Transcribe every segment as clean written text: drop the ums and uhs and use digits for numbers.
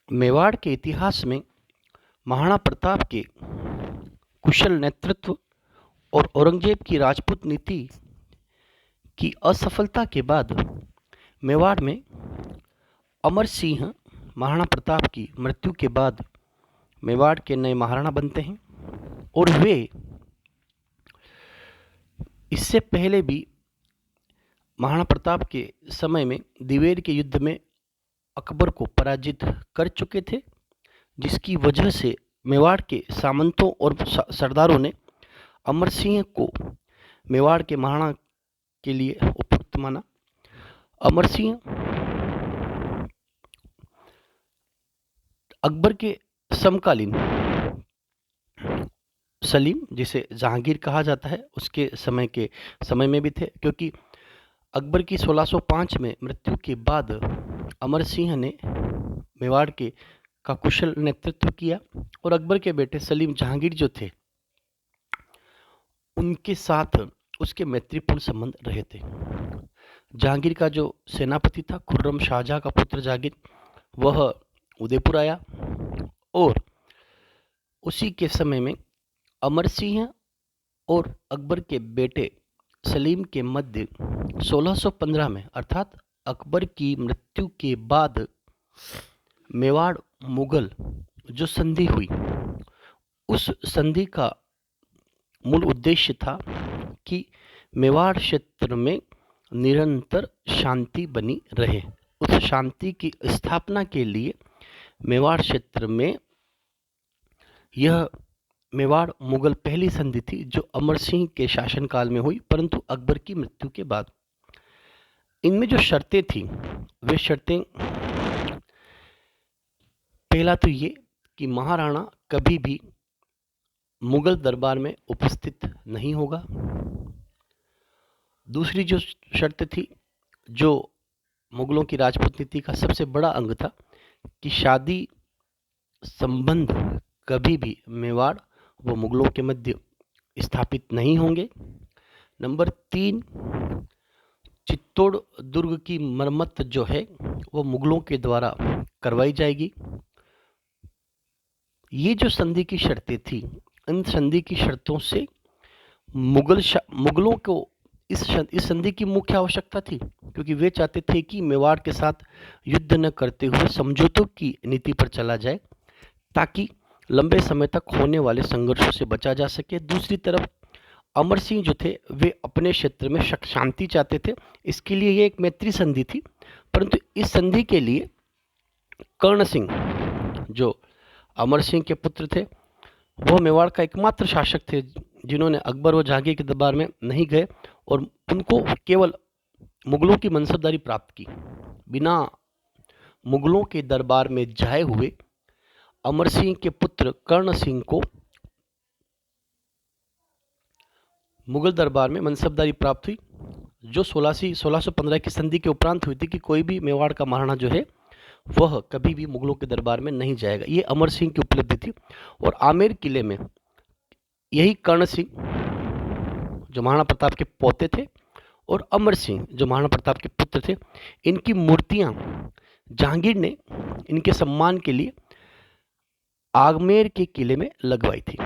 मेवाड़ के इतिहास में महाराणा प्रताप के कुशल नेतृत्व और औरंगजेब की राजपूत नीति की असफलता के बाद मेवाड़ में अमर सिंह महाराणा प्रताप की मृत्यु के बाद मेवाड़ के नए महाराणा बनते हैं। और वे इससे पहले भी महाराणा प्रताप के समय में दिवेर के युद्ध में अकबर को पराजित कर चुके थे, जिसकी वजह से मेवाड़ के सामंतों और सरदारों ने अमर सिंह को मेवाड़ के महाराणा के लिए उपयुक्त माना। अमर सिंह अकबर के समकालीन सलीम, जिसे जहांगीर कहा जाता है, उसके समय में भी थे, क्योंकि अकबर की 1605 में मृत्यु के बाद अमर सिंह ने मेवाड़ का कुशल नेतृत्व किया और अकबर के बेटे सलीम जहांगीर जो थे उनके साथ उसके मैत्रीपूर्ण संबंध रहे थे। जहांगीर का जो सेनापति था खुर्रम शाहजहां का पुत्र जहांगीर, वह उदयपुर आया और उसी के समय में अमर सिंह और अकबर के बेटे सलीम के मध्य 1615 में अर्थात अकबर की मृत्यु के बाद मेवाड़ मुगल जो संधि हुई, उस संधि का मूल उद्देश्य था कि मेवाड़ क्षेत्र में निरंतर शांति बनी रहे। उस शांति की स्थापना के लिए मेवाड़ क्षेत्र में यह मेवाड़ मुगल पहली संधि थी जो अमर सिंह के शासनकाल में हुई, परंतु अकबर की मृत्यु के बाद। इनमें जो शर्तें थी वे शर्तें, पहला तो ये कि महाराणा कभी भी मुगल दरबार में उपस्थित नहीं होगा। दूसरी जो शर्त थी, जो मुगलों की राजपूत नीति का सबसे बड़ा अंग था, कि शादी संबंध कभी भी मेवाड़ व मुगलों के मध्य स्थापित नहीं होंगे। नंबर 3, चित्तौड़ दुर्ग की मरम्मत जो है वो मुगलों के द्वारा करवाई जाएगी। ये जो संधि की शर्तें थी, इन संधि की शर्तों से मुगलों को इस संधि की मुख्य आवश्यकता थी, क्योंकि वे चाहते थे कि मेवाड़ के साथ युद्ध न करते हुए समझौतों की नीति पर चला जाए, ताकि लंबे समय तक होने वाले संघर्षों से बचा जा सके। दूसरी तरफ अमर सिंह जो थे वे अपने क्षेत्र में शांति चाहते थे, इसके लिए ये एक मैत्री संधि थी। परंतु इस संधि के लिए कर्ण सिंह जो अमर सिंह के पुत्र थे, वह मेवाड़ का एकमात्र शासक थे जिन्होंने अकबर व जहांगीर के दरबार में नहीं गए और उनको केवल मुगलों की मनसबदारी प्राप्त की। बिना मुगलों के दरबार में जाए हुए अमर सिंह के पुत्र कर्ण सिंह को मुगल दरबार में मनसबदारी प्राप्त हुई, जो 1615 की संधि के उपरांत हुई थी कि कोई भी मेवाड़ का महाराणा जो है वह कभी भी मुगलों के दरबार में नहीं जाएगा। ये अमर सिंह की उपलब्धि थी। और आमेर किले में यही कर्ण सिंह जो महाराणा प्रताप के पोते थे और अमर सिंह जो महाराणा प्रताप के पुत्र थे, इनकी मूर्तियां जहांगीर ने इनके सम्मान के लिए आगमेर के किले में लगवाई थी।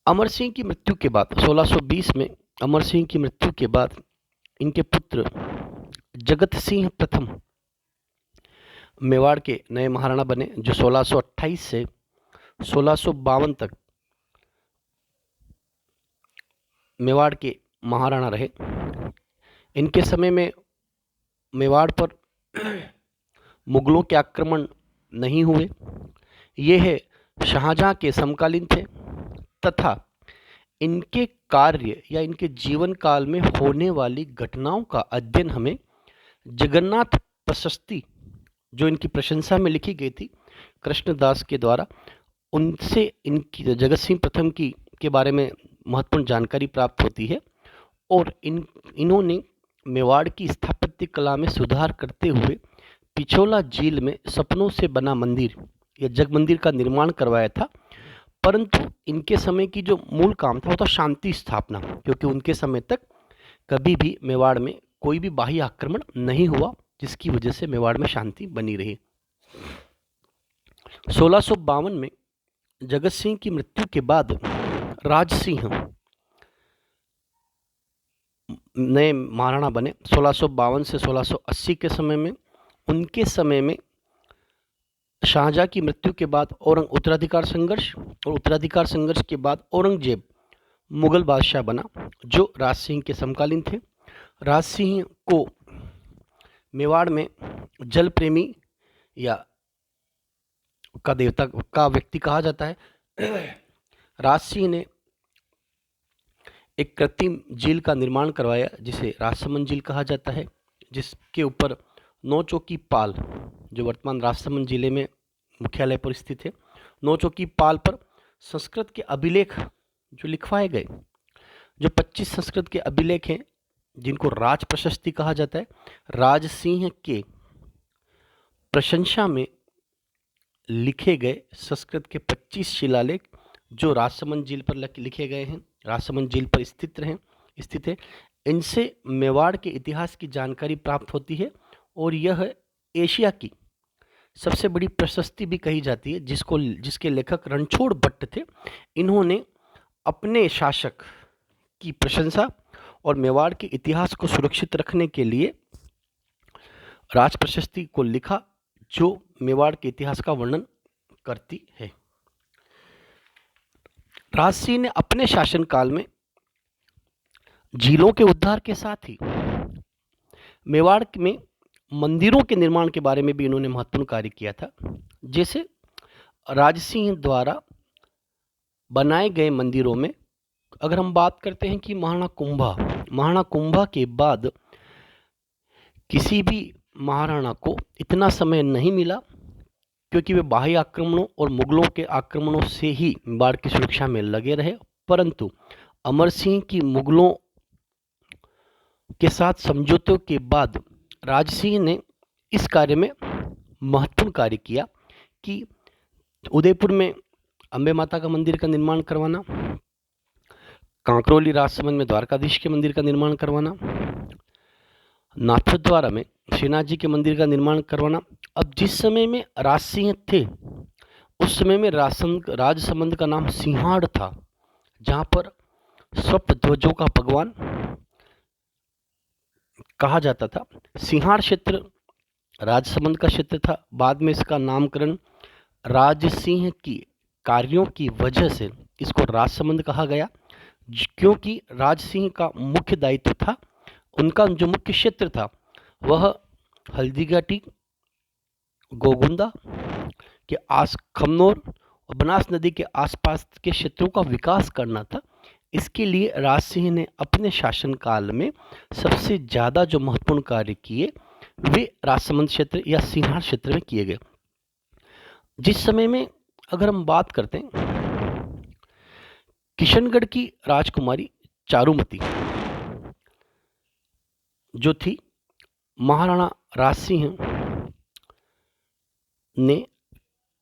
अमर सिंह की मृत्यु के बाद 1620 में अमर सिंह की मृत्यु के बाद इनके पुत्र जगत सिंह प्रथम मेवाड़ के नए महाराणा बने, जो 1628 से 1652 तक मेवाड़ के महाराणा रहे। इनके समय में मेवाड़ पर मुगलों के आक्रमण नहीं हुए। ये है शाहजहां के समकालीन थे तथा इनके कार्य या इनके जीवन काल में होने वाली घटनाओं का अध्ययन हमें जगन्नाथ प्रशस्ति जो इनकी प्रशंसा में लिखी गई थी कृष्णदास के द्वारा, उनसे इनकी जगत सिंह प्रथम के बारे में महत्वपूर्ण जानकारी प्राप्त होती है। और इन्होंने मेवाड़ की स्थापत्य कला में सुधार करते हुए पिछोला झील में सपनों से बना मंदिर या जग मंदिर का निर्माण करवाया था। परंतु इनके समय की जो मूल काम था वो था शांति स्थापना, क्योंकि उनके समय तक कभी भी मेवाड़ में कोई भी बाह्य आक्रमण नहीं हुआ, जिसकी वजह से मेवाड़ में शांति बनी रही। 1652 में जगत सिंह की मृत्यु के बाद राज सिंह नए महाराणा बने 1652 से 1680 के समय में। उनके समय में शाहजहाँ की मृत्यु के बाद उत्तराधिकार संघर्ष और उत्तराधिकार संघर्ष के बाद औरंगजेब मुगल बादशाह बना, जो राज सिंह के समकालीन थे। राज सिंह को मेवाड़ में जल प्रेमी या का देवता का व्यक्ति कहा जाता है। राज सिंह ने एक कृत्रिम झील का निर्माण करवाया जिसे राजसमंद झील कहा जाता है, जिसके ऊपर 9 चौकी पाल, जो वर्तमान राजसमंद जिले में मुख्यालय पर स्थित है, 9 चौकी पाल पर संस्कृत के अभिलेख जो लिखवाए गए, जो 25 संस्कृत के अभिलेख हैं जिनको राज प्रशस्ति कहा जाता है, राज सिंह के प्रशंसा में लिखे गए संस्कृत के 25 शिलालेख जो राजसमंद झील पर लिखे गए हैं, राजसमंद झील पर स्थित है। इनसे मेवाड़ के इतिहास की जानकारी प्राप्त होती है और यह एशिया की सबसे बड़ी प्रशस्ति भी कही जाती है, जिसके लेखक रणछोड़ भट्ट थे। इन्होंने अपने शासक की प्रशंसा और मेवाड़ के इतिहास को सुरक्षित रखने के लिए राज प्रशस्ति को लिखा, जो मेवाड़ के इतिहास का वर्णन करती है। राज सिंह ने अपने शासनकाल में झीलों के उद्धार के साथ ही मेवाड़ में मंदिरों के निर्माण के बारे में भी इन्होंने महत्वपूर्ण कार्य किया था। जैसे राज सिंह द्वारा बनाए गए मंदिरों में अगर हम बात करते हैं कि महाराणा कुंभा के बाद किसी भी महाराणा को इतना समय नहीं मिला, क्योंकि वे बाह्य आक्रमणों और मुगलों के आक्रमणों से ही मेवाड़ की सुरक्षा में लगे रहे। परंतु अमर सिंह की मुगलों के साथ समझौते के बाद राज सिंह ने इस कार्य में महत्वपूर्ण कार्य किया कि उदयपुर में अंबे माता का मंदिर का निर्माण करवाना, कांकरोली राजसमंद में द्वारकाधीश के मंदिर का निर्माण करवाना, नाथद्वारा में श्रीनाथ जी के मंदिर का निर्माण करवाना। अब जिस समय में राज सिंह थे उस समय में राजसमंद का नाम सिंहाड़ था, जहाँ पर सप्त ध्वजों का भगवान कहा जाता था। सिंहाड़ क्षेत्र राजसमंद का क्षेत्र था। बाद में इसका नामकरण राज सिंह की कार्यों की वजह से इसको राजसमंद कहा गया, क्योंकि राज सिंह का मुख्य दायित्व था, उनका जो मुख्य क्षेत्र था वह हल्दीघाटी, गोगुंदा के खमनोर और बनास नदी के आसपास के क्षेत्रों का विकास करना था। इसके लिए राज सिंह ने अपने शासनकाल में सबसे ज़्यादा जो महत्वपूर्ण कार्य किए वे राजसमंद क्षेत्र या सिंहाड़ क्षेत्र में किए गए। जिस समय में अगर हम बात करते हैं किशनगढ़ की राजकुमारी चारुमती जो थी, महाराणा राज सिंह ने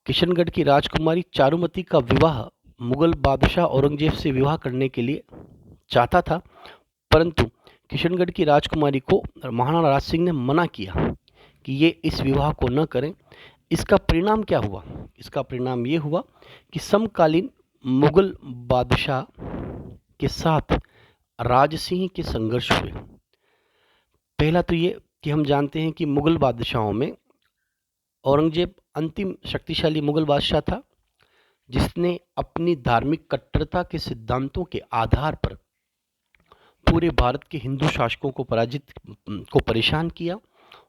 किशनगढ़ की राजकुमारी चारुमती का विवाह मुगल बादशाह औरंगजेब से विवाह करने के लिए चाहता था, परंतु किशनगढ़ की राजकुमारी को महाराणा राज सिंह ने मना किया कि ये इस विवाह को न करें। इसका परिणाम क्या हुआ? इसका परिणाम ये हुआ कि समकालीन मुगल बादशाह के साथ राज सिंह के संघर्ष हुए। पहला तो ये कि हम जानते हैं कि मुगल बादशाहों में औरंगजेब अंतिम शक्तिशाली मुगल बादशाह था, जिसने अपनी धार्मिक कट्टरता के सिद्धांतों के आधार पर पूरे भारत के हिंदू शासकों को परेशान किया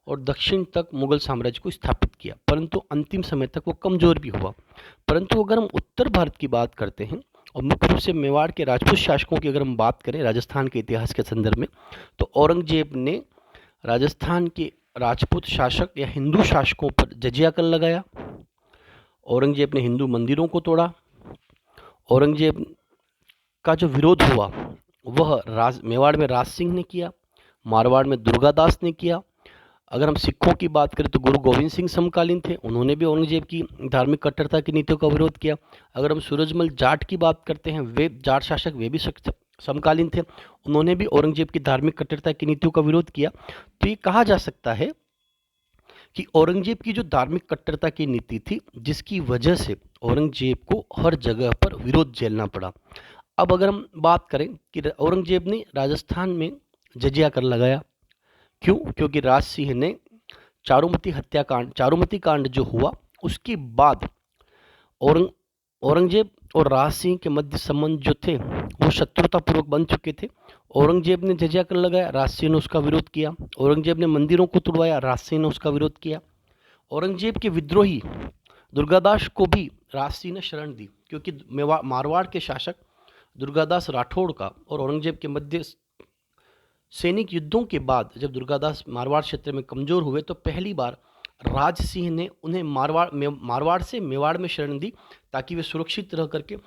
और दक्षिण तक मुगल साम्राज्य को स्थापित किया, परंतु अंतिम समय तक वो कमजोर भी हुआ। परंतु अगर हम उत्तर भारत की बात करते हैं और मुख्य रूप से मेवाड़ के राजपूत शासकों की अगर हम बात करें राजस्थान के इतिहास के संदर्भ में, तो औरंगजेब ने राजस्थान के राजपूत शासक या हिंदू शासकों पर जजिया कर लगाया। औरंगजेब ने हिंदू मंदिरों को तोड़ा। औरंगजेब का जो विरोध हुआ वह मेवाड़ में राज सिंह ने किया, मारवाड़ में दुर्गादास ने किया। अगर हम सिखों की बात करें तो गुरु गोविंद सिंह समकालीन थे, उन्होंने भी औरंगजेब की धार्मिक कट्टरता की नीतियों का विरोध किया। अगर हम सूरजमल जाट की बात करते हैं, वे जाट शासक वे भी समकालीन थे, उन्होंने भी औरंगजेब की धार्मिक कट्टरता की नीतियों का विरोध किया। तो ये कहा जा सकता है कि औरंगजेब की जो धार्मिक कट्टरता की नीति थी, जिसकी वजह से औरंगजेब को हर जगह पर विरोध झेलना पड़ा। अब अगर हम बात करें कि औरंगजेब ने राजस्थान में जजिया कर लगाया, क्यों? क्योंकि राज सिंह ने चारूमती कांड जो हुआ उसके बाद औरंगजेब और राज सिंह के मध्य संबंध जो थे वो शत्रुतापूर्वक बन चुके थे। औरंगजेब ने जजिया कर लगाया, राज सिंह ने उसका विरोध किया। औरंगजेब ने मंदिरों को तुड़वाया, राज सिंह ने उसका विरोध किया। औरंगजेब के विद्रोही दुर्गादास को भी राज सिंह ने शरण दी, क्योंकि मारवाड़ के शासक दुर्गादास राठौड़ का और औरंगजेब के मध्य सैनिक युद्धों के बाद जब दुर्गादास मारवाड़ क्षेत्र में कमजोर हुए तो पहली बार राज सिंह ने उन्हें मारवाड़ से मेवाड़ में शरण दी, ताकि वे सुरक्षित रह करके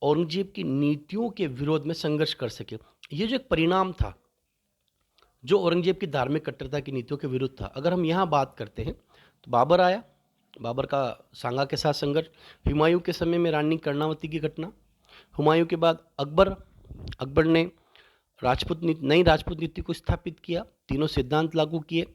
औरंगजेब की नीतियों के विरोध में संघर्ष कर सके। ये जो एक परिणाम था जो औरंगजेब की धार्मिक कट्टरता की नीतियों के विरुद्ध था। अगर हम यहाँ बात करते हैं तो बाबर आया, बाबर का सांगा के साथ संघर्ष, हुमायूं के समय में रानी कर्णावती की घटना, हुमायूं के बाद अकबर ने नई राजपूत नीति को स्थापित किया, तीनों सिद्धांत लागू किए,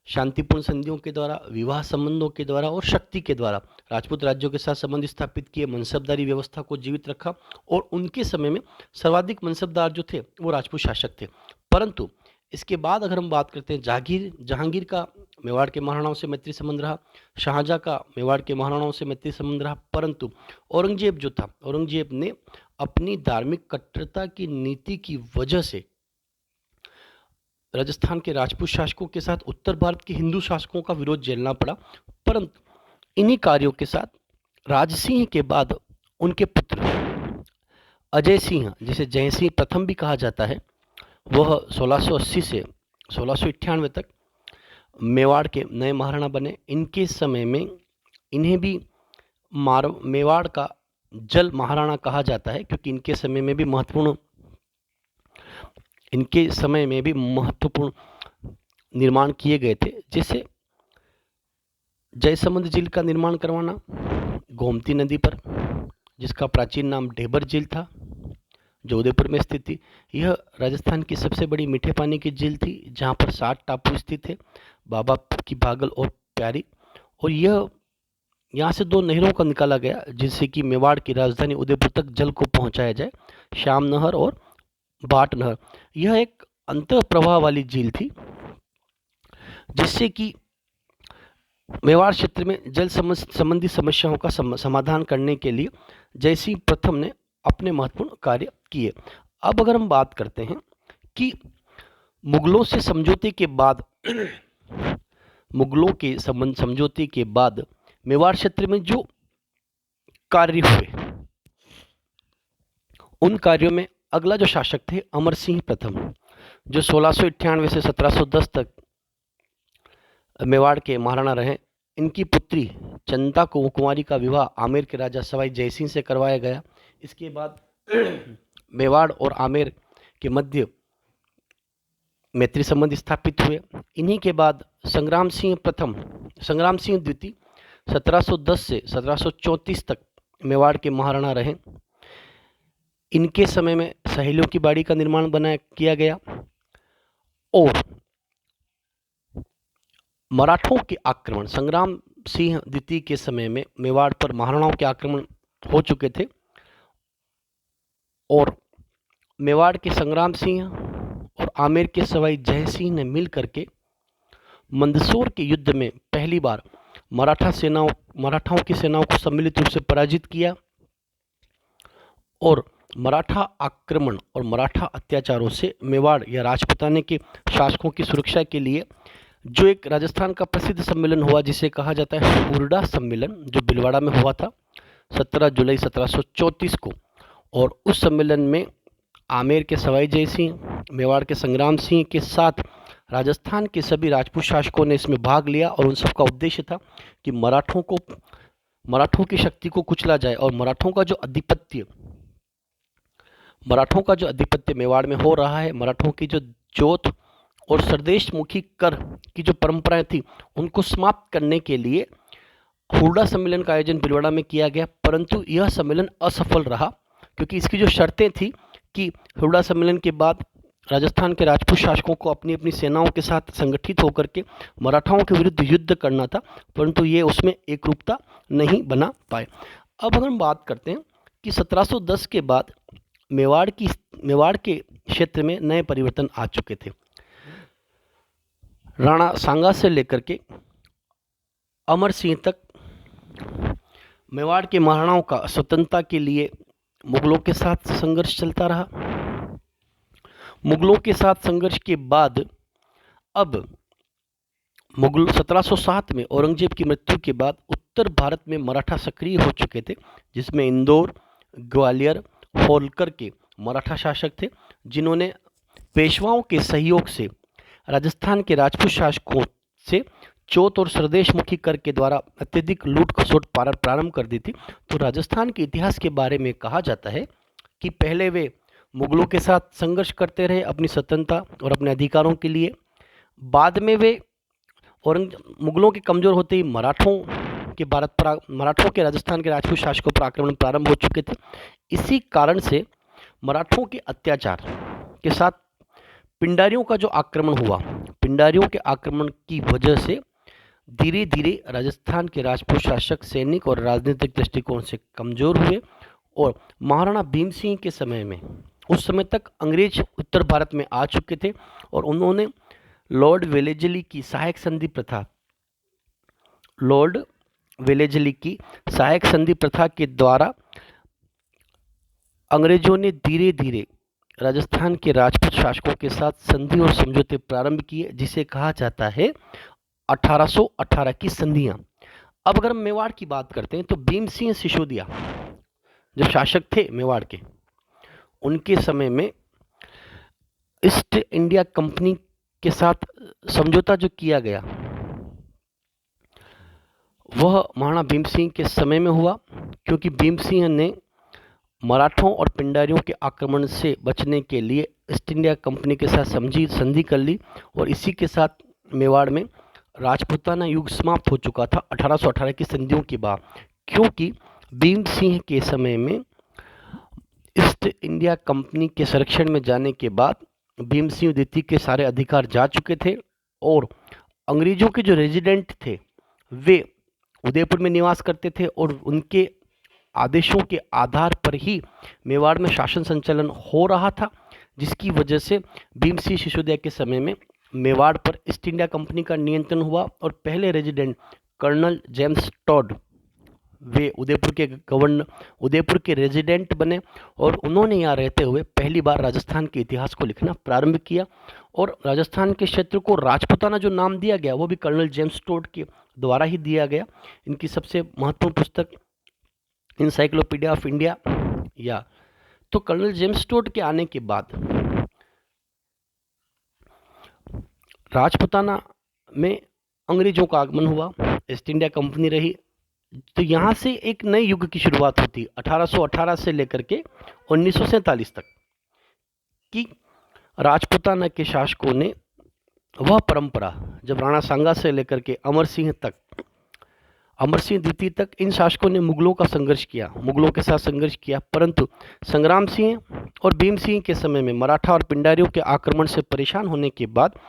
शांतिपूर्ण संधियों के द्वारा, विवाह संबंधों के द्वारा और शक्ति के द्वारा राजपूत राज्यों के साथ संबंध स्थापित किए, मनसबदारी व्यवस्था को जीवित रखा और उनके समय में सर्वाधिक मनसबदार जो थे वो राजपूत शासक थे। परंतु इसके बाद अगर हम बात करते हैं जहांगीर का मेवाड़ के महाराणाओं से मैत्री संबंध रहा, शाहजहां का मेवाड़ के महाराणाओं से मैत्री संबंध रहा, परंतु औरंगजेब जो था, औरंगजेब ने अपनी धार्मिक कट्टरता की नीति की वजह से राजस्थान के राजपूत शासकों के साथ उत्तर भारत के हिंदू शासकों का विरोध झेलना पड़ा। परंतु इन्हीं कार्यों के साथ राज सिंह के बाद उनके पुत्र अजय सिंह, जिसे जय सिंह प्रथम भी कहा जाता है, वह 1680 से 1698 तक मेवाड़ के नए महाराणा बने। इनके समय में इन्हें भी मेवाड़ का जल महाराणा कहा जाता है, क्योंकि इनके समय में भी महत्वपूर्ण निर्माण किए गए थे, जैसे जयसमंद झील का निर्माण करवाना गोमती नदी पर, जिसका प्राचीन नाम ढेबर झील था, जो उदयपुर में स्थित थी। यह राजस्थान की सबसे बड़ी मीठे पानी की झील थी, जहाँ पर 60 टापू स्थित थे, बाबा की भागल और प्यारी। और यहाँ से 2 नहरों का निकाला गया, जिससे कि मेवाड़ की राजधानी उदयपुर तक जल को पहुँचाया जाए, श्याम नहर और बाट नहर। यह एक अंतर प्रवाह वाली झील थी, जिससे कि मेवाड़ क्षेत्र में जल संबंधी समस्याओं का समाधान करने के लिए जयसिंह प्रथम ने अपने महत्वपूर्ण कार्य किए। अब अगर हम बात करते हैं कि मुगलों से समझौते के बाद मेवाड़ क्षेत्र में जो कार्य हुए, उन कार्यों में अगला जो शासक थे अमर सिंह प्रथम, जो 1698 से 1710 तक मेवाड़ के महाराणा रहे। इनकी पुत्री चंदा कुमारी का विवाह आमेर के राजा सवाई जयसिंह से करवाया गया। इसके बाद मेवाड़ और आमेर के मध्य मैत्री संबंध स्थापित हुए। इन्हीं के बाद संग्राम सिंह द्वितीय 1710 से 1734 तक मेवाड़ के महाराणा रहे। इनके समय में सहेलियों की बाड़ी का निर्माण किया गया और मराठों के आक्रमण, संग्राम सिंह द्वितीय के समय में मेवाड़ पर महाराणाओं के आक्रमण हो चुके थे और मेवाड़ के संग्राम सिंह और आमेर के सवाई जय सिंह ने मिल करके मंदसौर के युद्ध में पहली बार मराठाओं की सेनाओं को सम्मिलित रूप से पराजित किया और मराठा आक्रमण और मराठा अत्याचारों से मेवाड़ या राजपूताने के शासकों की सुरक्षा के लिए जो एक राजस्थान का प्रसिद्ध सम्मेलन हुआ, जिसे कहा जाता है हुरडा सम्मेलन, जो भीलवाड़ा में हुआ था 17 जुलाई 1734 को। और उस सम्मेलन में आमेर के सवाई जय सिंह, मेवाड़ के संग्राम सिंह के साथ राजस्थान के सभी राजपूत शासकों ने इसमें भाग लिया और उन सबका उद्देश्य था कि मराठों की शक्ति को कुचला जाए और मराठों का जो आधिपत्य मेवाड़ में हो रहा है, मराठों की जो जोत और सरदेशमुखी कर की जो परंपराएं थी, उनको समाप्त करने के लिए हुरडा सम्मेलन का आयोजन भीलवाड़ा में किया गया। परंतु यह सम्मेलन असफल रहा, क्योंकि इसकी जो शर्तें थी कि हुरडा सम्मेलन के बाद राजस्थान के राजपूत शासकों को अपनी अपनी सेनाओं के साथ संगठित होकर के मराठाओं के विरुद्ध युद्ध करना था, परंतु ये उसमें एकरूपता नहीं बना पाए। अब अगर हम बात करते हैं कि 1710 के बाद मेवाड़ के क्षेत्र में नए परिवर्तन आ चुके थे। राणा सांगा से लेकर के अमर सिंह तक मेवाड़ के महाराणाओं का स्वतंत्रता के लिए मुगलों के साथ संघर्ष चलता रहा। मुगलों के साथ संघर्ष के बाद अब मुगल 1707 में औरंगजेब की मृत्यु के बाद उत्तर भारत में मराठा सक्रिय हो चुके थे, जिसमें इंदौर, ग्वालियर, होलकर के मराठा शासक थे, जिन्होंने पेशवाओं के सहयोग से राजस्थान के राजपूत शासकों से चौथ और स्वदेशमुखी कर के द्वारा अत्यधिक लूट खसोट प्रारंभ कर दी थी। तो राजस्थान के इतिहास के बारे में कहा जाता है कि पहले वे मुगलों के साथ संघर्ष करते रहे अपनी स्वतंत्रता और अपने अधिकारों के लिए। बाद में वे मुगलों के कमज़ोर होते ही मराठों के राजस्थान के राजपूत शासकों पर आक्रमण प्रारंभ हो चुके थे। इसी कारण से मराठों के अत्याचार के साथ पिंडारियों का जो आक्रमण हुआ, पिंडारियों के आक्रमण की वजह से धीरे धीरे राजस्थान के राजपूत शासक सैनिक और राजनीतिक दृष्टिकोण से कमज़ोर हुए और महाराणा भीम सिंह के समय में, उस समय तक अंग्रेज उत्तर भारत में आ चुके थे और उन्होंने लॉर्ड वेलेस्ली की सहायक संधि प्रथा के द्वारा अंग्रेजों ने धीरे धीरे राजस्थान के राजपूत शासकों के साथ संधि और समझौते प्रारंभ किए, जिसे कहा जाता है 1818 की संधियां। अब अगर हम मेवाड़ की बात करते हैं तो भीम सिंह सिसोदिया जब शासक थे मेवाड़ के, उनके समय में ईस्ट इंडिया कंपनी के साथ समझौता जो किया गया वह महाराणा भीम सिंह के समय में हुआ, क्योंकि भीम सिंह ने मराठों और पिंडारियों के आक्रमण से बचने के लिए ईस्ट इंडिया कंपनी के साथ संधि कर ली और इसी के साथ मेवाड़ में राजपूताना युग समाप्त हो चुका था 1818 की संधियों के बाद। क्योंकि भीम सिंह के समय में ईस्ट इंडिया कंपनी के संरक्षण में जाने के बाद भीम सिंह द्वितीय के सारे अधिकार जा चुके थे और अंग्रेजों के जो रेजिडेंट थे वे उदयपुर में निवास करते थे और उनके आदेशों के आधार पर ही मेवाड़ में शासन संचालन हो रहा था, जिसकी वजह से भीम सिंह सिसोदिया के समय में मेवाड़ पर ईस्ट इंडिया कंपनी का नियंत्रण हुआ और पहले रेजिडेंट कर्नल जेम्स टॉड वे उदयपुर के रेजिडेंट बने और उन्होंने यहाँ रहते हुए पहली बार राजस्थान के इतिहास को लिखना प्रारंभ किया और राजस्थान के क्षेत्र को राजपूताना जो नाम दिया गया वो भी कर्नल जेम्स टॉड के द्वारा ही दिया गया। इनकी सबसे महत्वपूर्ण पुस्तक इनसाइक्लोपीडिया ऑफ इंडिया या तो कर्नल जेम्स टॉड के आने के बाद राजपूताना में अंग्रेजों का आगमन हुआ, ईस्ट इंडिया कंपनी रही, तो यहाँ से एक नए युग की शुरुआत होती 1818 से लेकर के 1947 तक कि राजपूताना के शासकों ने वह परंपरा जब राणा सांगा से लेकर के अमर सिंह द्वितीय तक इन शासकों ने मुगलों के साथ संघर्ष किया, परंतु संग्राम सिंह और भीम सिंह के समय में मराठा और पिंडारियों के आक्रमण से परेशान होने के बाद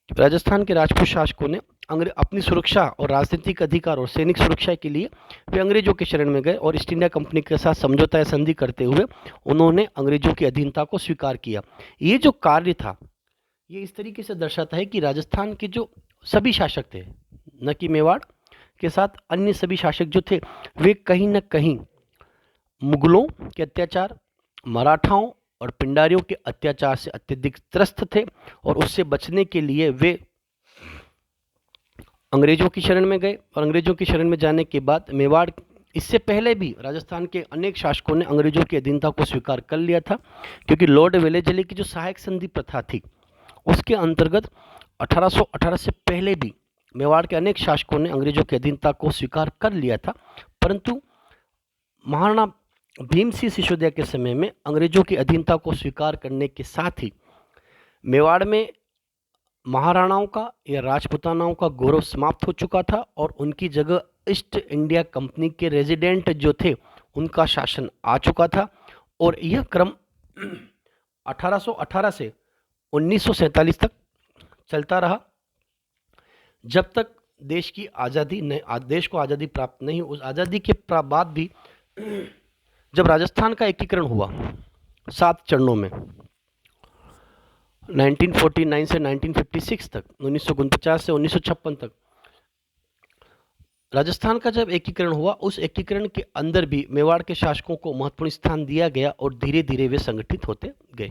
राजस्थान के राजपूत शासकों ने अपनी सुरक्षा और राजनीतिक अधिकार और सैनिक सुरक्षा के लिए वे अंग्रेजों के शरण में गए और ईस्ट इंडिया कंपनी के साथ समझौता या संधि करते हुए उन्होंने अंग्रेजों की अधीनता को स्वीकार किया। ये जो कार्य था ये इस तरीके से दर्शाता है कि राजस्थान के जो सभी शासक थे, न कि मेवाड़ के साथ अन्य सभी शासक जो थे, वे कहीं न कहीं मुगलों के अत्याचार, मराठाओं और पिंडारियों के अत्याचार से अत्यधिक त्रस्त थे और उससे बचने के लिए वे अंग्रेजों की शरण में गए और अंग्रेजों की शरण में जाने के बाद मेवाड़, इससे पहले भी राजस्थान के अनेक शासकों ने अंग्रेजों की अधीनता को स्वीकार कर लिया था, क्योंकि लॉर्ड वेलेस्ली की जो सहायक संधि प्रथा थी उसके अंतर्गत 1818 से पहले भी मेवाड़ के अनेक शासकों ने अंग्रेजों की अधीनता को स्वीकार कर लिया था, परंतु महाराणा भीम सिंह सिसोदिया के समय में अंग्रेजों की अधीनता को स्वीकार करने के साथ ही मेवाड़ में महाराणाओं का या राजपूतानाओं का गौरव समाप्त हो चुका था और उनकी जगह ईस्ट इंडिया कंपनी के रेजिडेंट जो थे उनका शासन आ चुका था और यह क्रम 1818 से 1947 तक चलता रहा, जब तक देश को आज़ादी प्राप्त नहीं। उस आज़ादी के बाद भी जब राजस्थान का एकीकरण हुआ 7 चरणों में, 1949 से 1956 तक, 1949 से 1956 तक राजस्थान का जब एकीकरण हुआ, उस एकीकरण के अंदर भी मेवाड़ के शासकों को महत्वपूर्ण स्थान दिया गया और धीरे धीरे वे संगठित होते गए।